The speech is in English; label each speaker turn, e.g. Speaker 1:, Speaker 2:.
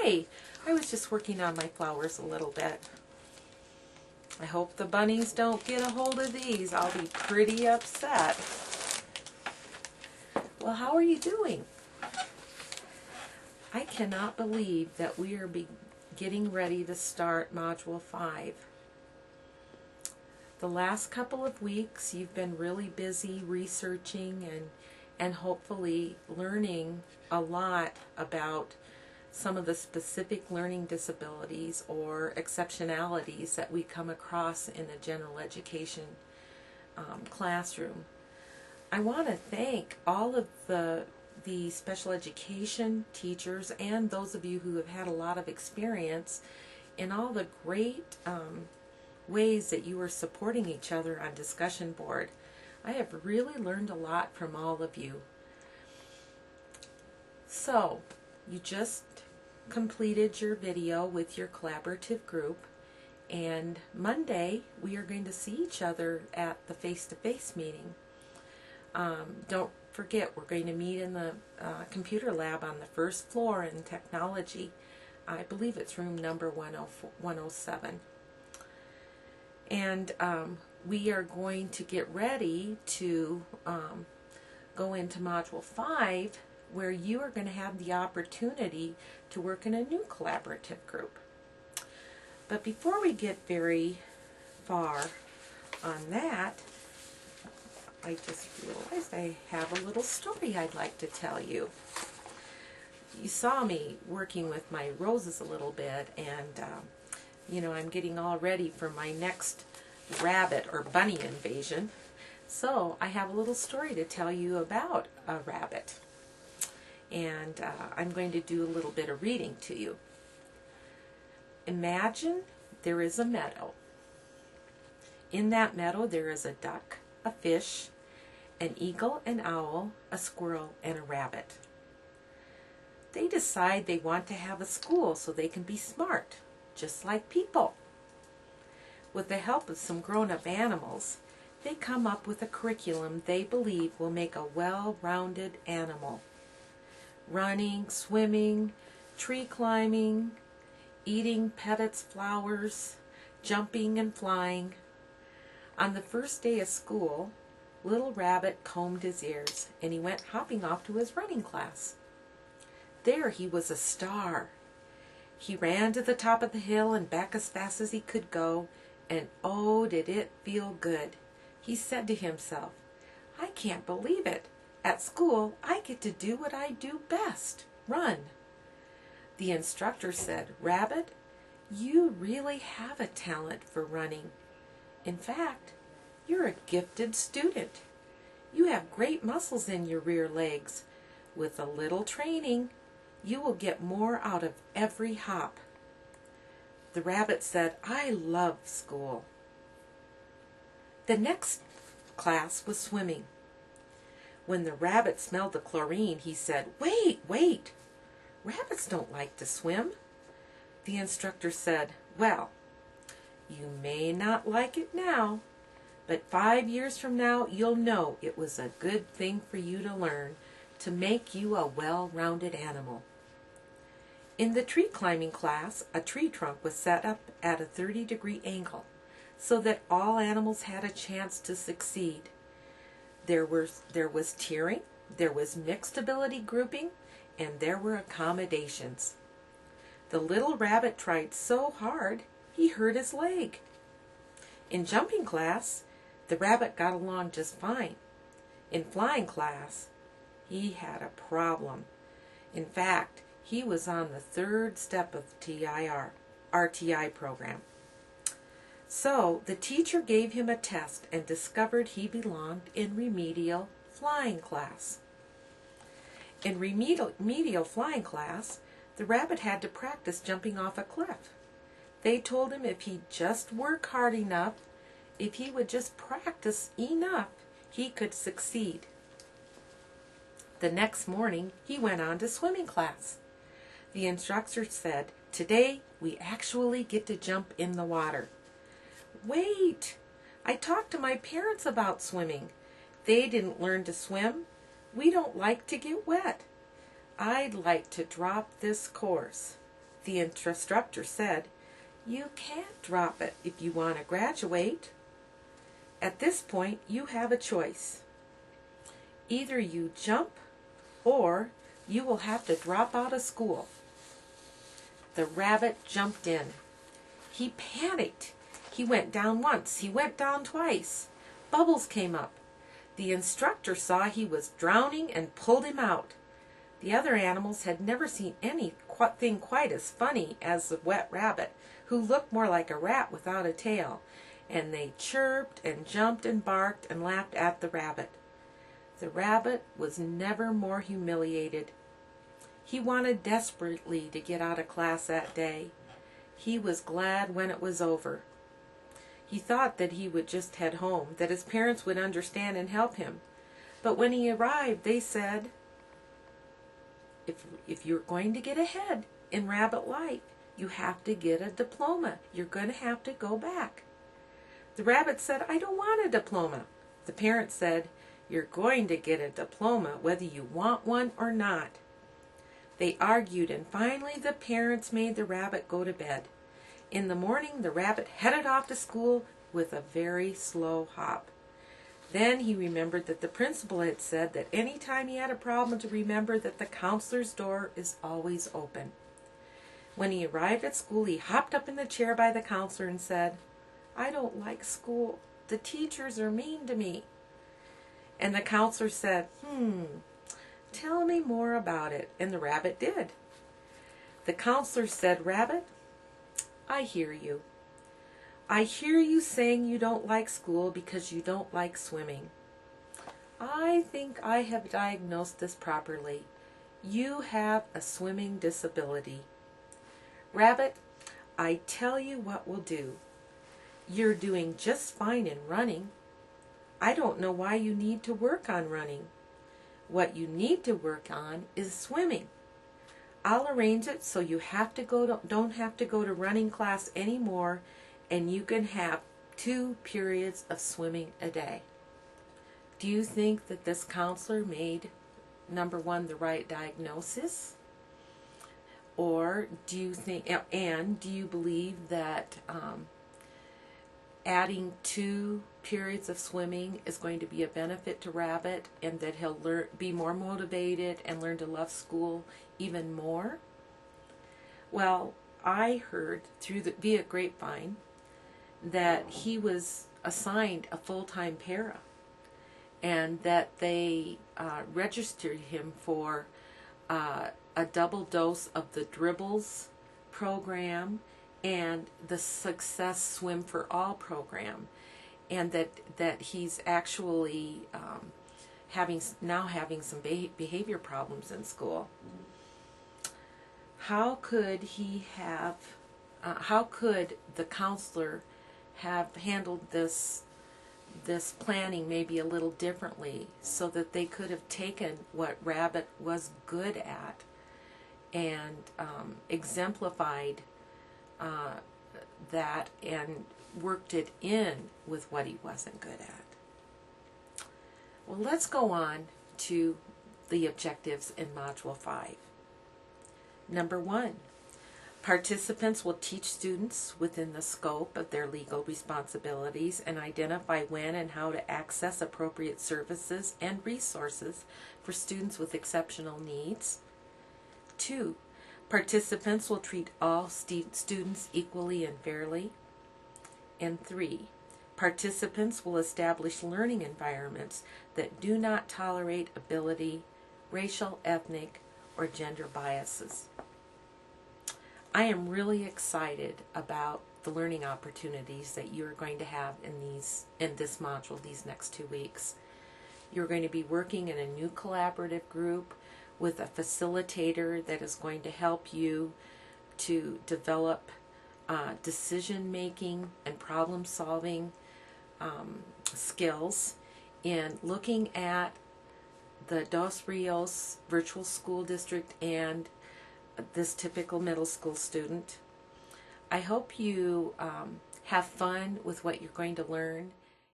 Speaker 1: Hey, I was just working on my flowers a little bit. I hope the bunnies don't get a hold of these. I'll be pretty upset. Well, how are you doing? I cannot believe that we are getting ready to start Module 5. The last couple of weeks you've been really busy researching and hopefully learning a lot about some of the specific learning disabilities or exceptionalities that we come across in the general education classroom. I want to thank all of the special education teachers and those of you who have had a lot of experience in all the great ways that you are supporting each other on discussion board. I have really learned a lot from all of you. So, you just completed your video with your collaborative group, and Monday we are going to see each other at the face-to-face meeting. Don't forget, we're going to meet in the computer lab on the first floor in technology. I believe it's room number 107. And we are going to get ready to go into Module 5, where you are going to have the opportunity to work in a new collaborative group. But before we get very far on that, I just realized I have a little story I'd like to tell you. You saw me working with my roses a little bit, and you know, I'm getting all ready for my next rabbit or bunny invasion. So I have a little story to tell you about a rabbit. And I'm going to do a little bit of reading to you. Imagine there is a meadow. In that meadow there is a duck, a fish, an eagle, an owl, a squirrel, and a rabbit. They decide they want to have a school so they can be smart, just like people. With the help of some grown-up animals, they come up with a curriculum they believe will make a well-rounded animal. Running, swimming, tree climbing, eating Pettit's flowers, jumping and flying. On the first day of school, Little Rabbit combed his ears, and he went hopping off to his running class. There he was a star. He ran to the top of the hill and back as fast as he could go, and oh, did it feel good. He said to himself, "I can't believe it. At school, I get to do what I do best, run." The instructor said, "Rabbit, you really have a talent for running. In fact, you're a gifted student. You have great muscles in your rear legs. With a little training, you will get more out of every hop." The rabbit said, "I love school." The next class was swimming. When the rabbit smelled the chlorine, he said, "Wait, wait! Rabbits don't like to swim." The instructor said, "Well, you may not like it now, but 5 years from now you'll know it was a good thing for you to learn to make you a well-rounded animal." In the tree climbing class, a tree trunk was set up at a 30-degree angle so that all animals had a chance to succeed. There was tiering, there was mixed ability grouping, and there were accommodations. The little rabbit tried so hard, he hurt his leg. In jumping class, the rabbit got along just fine. In flying class, he had a problem. In fact, he was on the third step of the RTI program. So the teacher gave him a test and discovered he belonged in remedial flying class. In remedial flying class, the rabbit had to practice jumping off a cliff. They told him if he'd just work hard enough, if he would just practice enough, he could succeed. The next morning, he went on to swimming class. The instructor said, "Today, we actually get to jump in the water." "Wait! I talked to my parents about swimming. They didn't learn to swim. We don't like to get wet. I'd like to drop this course." the instructor said, "You can't drop it if you want to graduate. At this point, you have a choice. Either you jump or you will have to drop out of school." The rabbit jumped in. He panicked. He went down once. He went down twice. Bubbles came up. The instructor saw he was drowning and pulled him out. The other animals had never seen anything quite as funny as the wet rabbit, who looked more like a rat without a tail, and they chirped and jumped and barked and laughed at the rabbit. The rabbit was never more humiliated. He wanted desperately to get out of class that day. He was glad when it was over. He thought that he would just head home, that his parents would understand and help him. But when he arrived, they said, if you're going to get ahead in rabbit life, you have to get a diploma. You're going to have to go back. The rabbit said, "I don't want a diploma." The parents said, "You're going to get a diploma whether you want one or not." They argued, and finally the parents made the rabbit go to bed. In the morning, the rabbit headed off to school with a very slow hop. Then he remembered that the principal had said that any time he had a problem to remember that the counselor's door is always open. When he arrived at school, he hopped up in the chair by the counselor and said, "I don't like school. The teachers are mean to me." And the counselor said, "Tell me more about it." And the rabbit did. The counselor said, "Rabbit, I hear you. I hear you saying you don't like school because you don't like swimming. I think I have diagnosed this properly. You have a swimming disability. Rabbit, I tell you what we'll do. You're doing just fine in running. I don't know why you need to work on running. What you need to work on is swimming. I'll arrange it so you don't have to go to running class anymore, and you can have 2 periods of swimming a day." Do you think that this counselor made, number one, the right diagnosis? Or do you believe that adding 2 periods of swimming is going to be a benefit to Rabbit, and that he'll be more motivated and learn to love school even more? Well, I heard via grapevine that he was assigned a full-time para, and that they registered him for a double dose of the Dribbles program and the Success Swim for All program, and that he's actually having some behavior problems in school. How could the counselor have handled this planning maybe a little differently, so that they could have taken what Rabbit was good at and exemplified that and worked it in with what he wasn't good at? Well, let's go on to the objectives in Module 5. Number 1, participants will teach students within the scope of their legal responsibilities and identify when and how to access appropriate services and resources for students with exceptional needs. 2, participants will treat all students equally and fairly. And 3, participants will establish learning environments that do not tolerate ability, racial, ethnic, or gender biases. I am really excited about the learning opportunities that you're going to have in this module these next 2 weeks. You're going to be working in a new collaborative group with a facilitator that is going to help you to develop decision-making and problem-solving skills in looking at the Dos Rios Virtual School District and this typical middle school student. I hope you have fun with what you're going to learn.